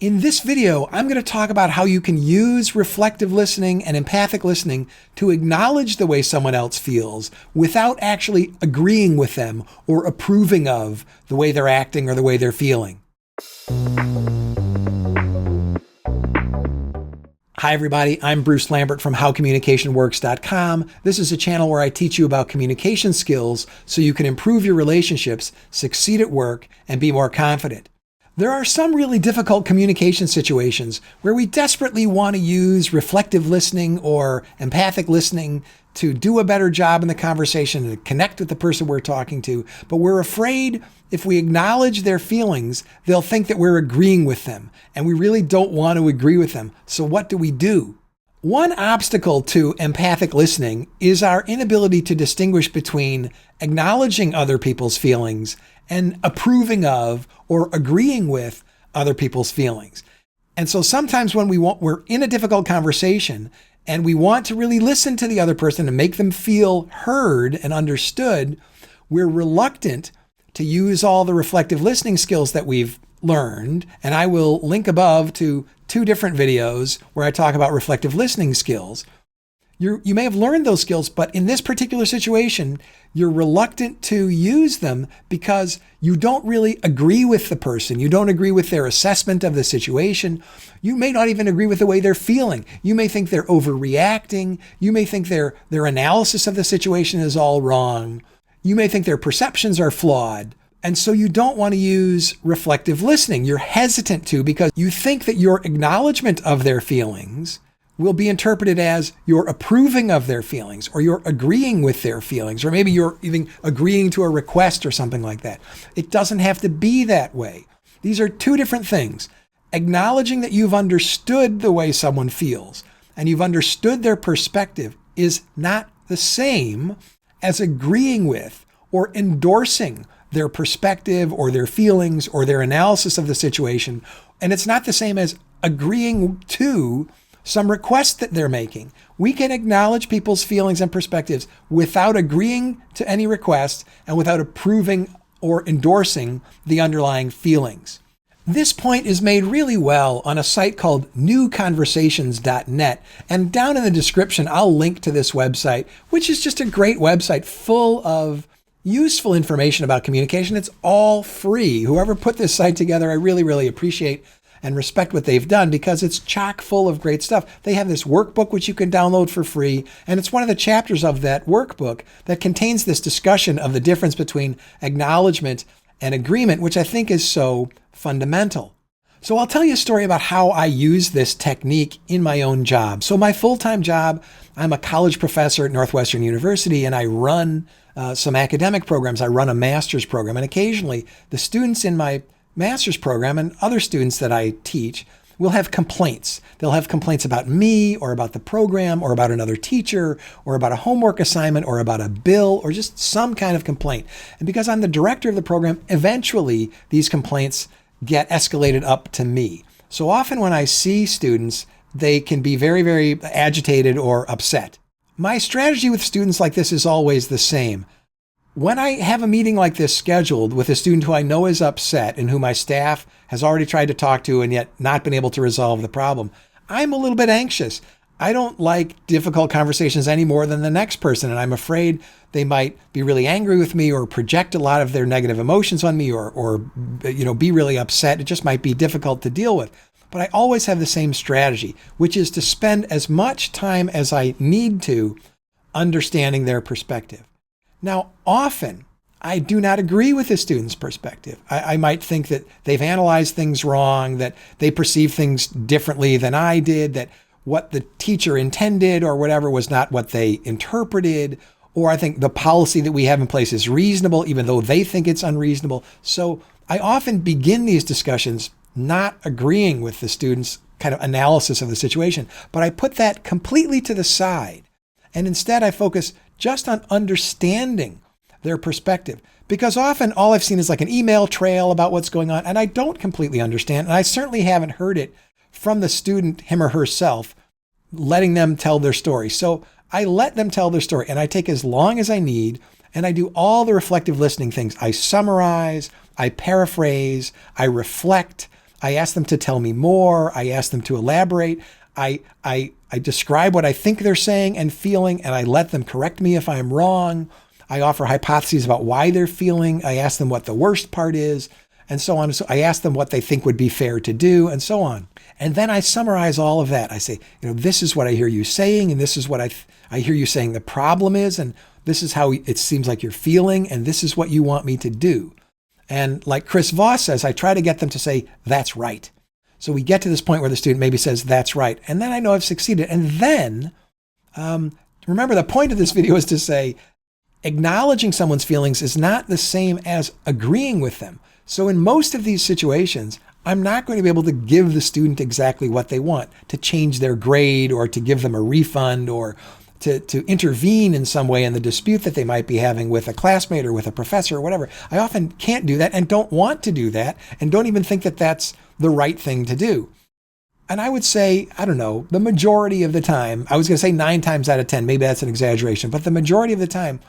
In this video, I'm going to talk about how you can use reflective listening and empathic listening to acknowledge the way someone else feels without actually agreeing with them or approving of the way they're acting or the way they're feeling. Hi, everybody. I'm Bruce Lambert from HowCommunicationWorks.com. This is a channel where I teach you about communication skills so you can improve your relationships, succeed at work, and be more confident. There are some really difficult communication situations where we desperately want to use reflective listening or empathic listening to do a better job in the conversation and to connect with the person we're talking to, but we're afraid if we acknowledge their feelings, they'll think that we're agreeing with them, and we really don't want to agree with them. So what do? One obstacle to empathic listening is our inability to distinguish between acknowledging other people's feelings and approving of or agreeing with other people's feelings. And so sometimes when we're in a difficult conversation and we want to really listen to the other person and make them feel heard and understood, we're reluctant to use all the reflective listening skills that we've learned. And I will link above to 2 different videos where I talk about reflective listening skills. You may have learned those skills, but in this particular situation, you're reluctant to use them because you don't really agree with the person. You don't agree with their assessment of the situation. You may not even agree with the way they're feeling. You may think they're overreacting. You may think their analysis of the situation is all wrong. You may think their perceptions are flawed. And so you don't want to use reflective listening. You're hesitant to because you think that your acknowledgement of their feelings will be interpreted as you're approving of their feelings or you're agreeing with their feelings, or maybe you're even agreeing to a request or something like that. It doesn't have to be that way. These are 2 different things. Acknowledging that you've understood the way someone feels and you've understood their perspective is not the same as agreeing with or endorsing their perspective or their feelings or their analysis of the situation. And it's not the same as agreeing to some request that they're making. We can acknowledge people's feelings and perspectives without agreeing to any request and without approving or endorsing the underlying feelings. This point is made really well on a site called newconversations.net. And down in the description, I'll link to this website, which is just a great website full of useful information about communication. It's all free. Whoever put this site together, I really, really appreciate and respect what they've done because it's chock full of great stuff. They have this workbook which you can download for free, and it's one of the chapters of that workbook that contains this discussion of the difference between acknowledgement and agreement, which I think is so fundamental. So I'll tell you a story about how I use this technique in my own job. So my full-time job, I'm a college professor at Northwestern University, and I run some academic programs. I run a master's program, and occasionally the students in my master's program and other students that I teach will have complaints. They'll have complaints about me or about the program or about another teacher or about a homework assignment or about a bill or just some kind of complaint. And because I'm the director of the program, eventually these complaints get escalated up to me. So often when I see students, they can be very, very agitated or upset. My strategy with students like this is always the same. When I have a meeting like this scheduled with a student who I know is upset and who my staff has already tried to talk to and yet not been able to resolve the problem, I'm a little bit anxious. I don't like difficult conversations any more than the next person, and I'm afraid they might be really angry with me or project a lot of their negative emotions on me or be really upset. It just might be difficult to deal with. But I always have the same strategy, which is to spend as much time as I need to understanding their perspective. Now, often I do not agree with the student's perspective. I might think that they've analyzed things wrong, that they perceive things differently than I did, that what the teacher intended or whatever was not what they interpreted, or I think the policy that we have in place is reasonable, even though they think it's unreasonable. So I often begin these discussions not agreeing with the student's kind of analysis of the situation, but I put that completely to the side. And instead I focus just on understanding their perspective. Because often all I've seen is like an email trail about what's going on, and I don't completely understand. And I certainly haven't heard it from the student, him or herself, letting them tell their story. So I let them tell their story, and I take as long as I need, and I do all the reflective listening things. I summarize, I paraphrase, I reflect, I ask them to tell me more. I ask them to elaborate. I describe what I think they're saying and feeling, and I let them correct me if I'm wrong. I offer hypotheses about why they're feeling. I ask them what the worst part is, and so on. So I ask them what they think would be fair to do, and so on. And then I summarize all of that. I say, this is what I hear you saying, and this is what I hear you saying the problem is, and this is how it seems like you're feeling, and this is what you want me to do. And like Chris Voss says, I try to get them to say, that's right. So we get to this point where the student maybe says, that's right. And then I know I've succeeded. And then, remember, the point of this video is to say, acknowledging someone's feelings is not the same as agreeing with them. So in most of these situations, I'm not going to be able to give the student exactly what they want, to change their grade or to give them a refund or to intervene in some way in the dispute that they might be having with a classmate or with a professor or whatever. I often can't do that and don't want to do that and don't even think that that's the right thing to do. And I would say, I don't know, the majority of the time, I was going to say 9 times out of 10, maybe that's an exaggeration, but the majority of the time,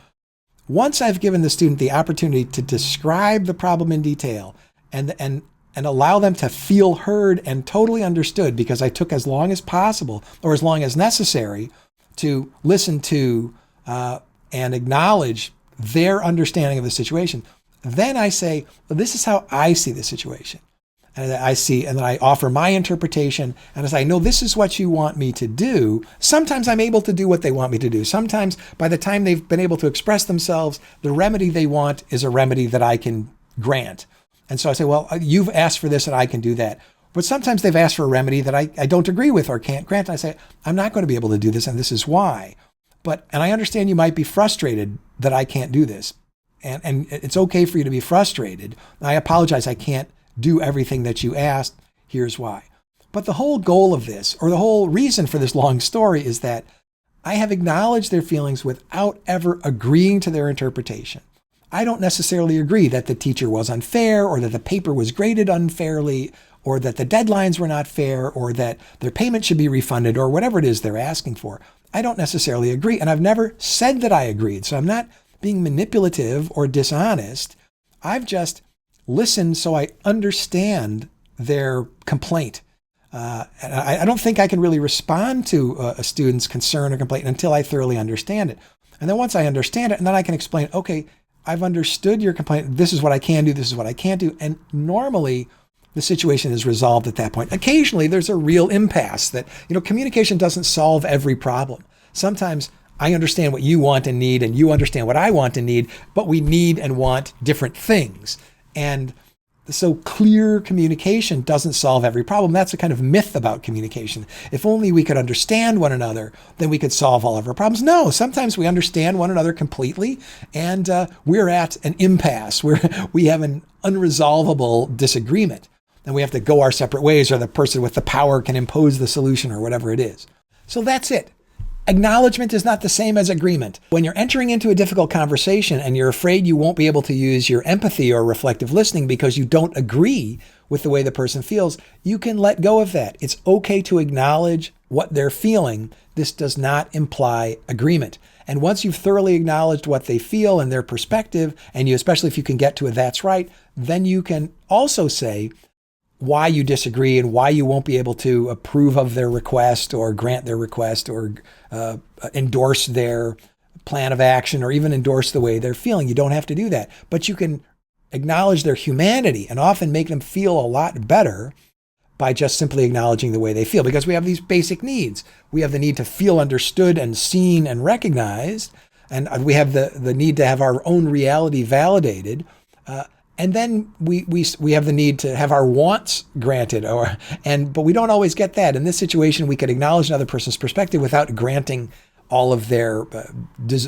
once I've given the student the opportunity to describe the problem in detail and allow them to feel heard and totally understood, because I took as long as possible or as long as necessary to listen to and acknowledge their understanding of the situation, then I say, well, this is how I see the situation. And then I offer my interpretation. And as I know, this is what you want me to do. Sometimes I'm able to do what they want me to do. Sometimes by the time they've been able to express themselves, the remedy they want is a remedy that I can grant. And so I say, well, you've asked for this and I can do that. But sometimes they've asked for a remedy that I don't agree with or can't grant. And I say, I'm not going to be able to do this, and this is why. And I understand you might be frustrated that I can't do this. And it's okay for you to be frustrated. I apologize, I can't do everything that you asked. Here's why. But the whole goal of this, or the whole reason for this long story, is that I have acknowledged their feelings without ever agreeing to their interpretation. I don't necessarily agree that the teacher was unfair, or that the paper was graded unfairly, or that the deadlines were not fair, or that their payment should be refunded, or whatever it is they're asking for. I don't necessarily agree, and I've never said that I agreed. So I'm not being manipulative or dishonest. I've just listened so I understand their complaint. And I don't think I can really respond to a student's concern or complaint until I thoroughly understand it. And then once I understand it, and then I can explain, okay, I've understood your complaint. This is what I can do. This is what I can't do. And normally the situation is resolved at that point. Occasionally there's a real impasse that, communication doesn't solve every problem. Sometimes I understand what you want and need, and you understand what I want and need, but we need and want different things. And so clear communication doesn't solve every problem. That's a kind of myth about communication. If only we could understand one another, then we could solve all of our problems. No, sometimes we understand one another completely, and we're at an impasse where we have an unresolvable disagreement, and we have to go our separate ways, or the person with the power can impose the solution, or whatever it is. So that's it. Acknowledgement is not the same as agreement. When you're entering into a difficult conversation and you're afraid you won't be able to use your empathy or reflective listening because you don't agree with the way the person feels, you can let go of that. It's okay to acknowledge what they're feeling. This does not imply agreement. And once you've thoroughly acknowledged what they feel and their perspective, and especially if you can get to a "that's right," then you can also say why you disagree and why you won't be able to approve of their request or grant their request or endorse their plan of action or even endorse the way they're feeling. You don't have to do that, but you can acknowledge their humanity and often make them feel a lot better by just simply acknowledging the way they feel, because we have these basic needs. We have the need to feel understood and seen and recognized, and we have the need to have our own reality validated. And then we have the need to have our wants granted, but we don't always get that. In this situation, we could acknowledge another person's perspective without granting all of their,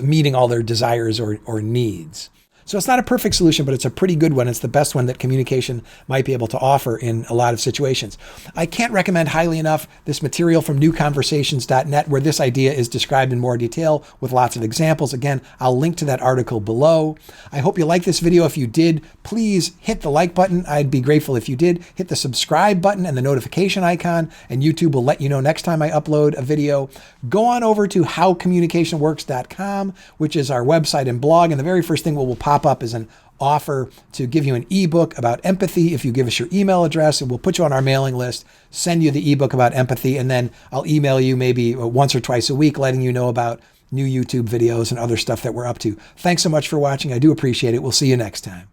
meeting all their desires or needs. So it's not a perfect solution, but it's a pretty good one. It's the best one that communication might be able to offer in a lot of situations. I can't recommend highly enough this material from newconversations.net, where this idea is described in more detail with lots of examples. Again, I'll link to that article below. I hope you liked this video. If you did, please hit the like button. I'd be grateful if you did. Hit the subscribe button and the notification icon, and YouTube will let you know next time I upload a video. Go on over to howcommunicationworks.com, which is our website and blog, and the very first thing will pop up is an offer to give you an ebook about empathy if you give us your email address, and we'll put you on our mailing list, send you the ebook about empathy, and then I'll email you maybe once or twice a week letting you know about new YouTube videos and other stuff that we're up to. Thanks so much for watching. I do appreciate it. We'll see you next time.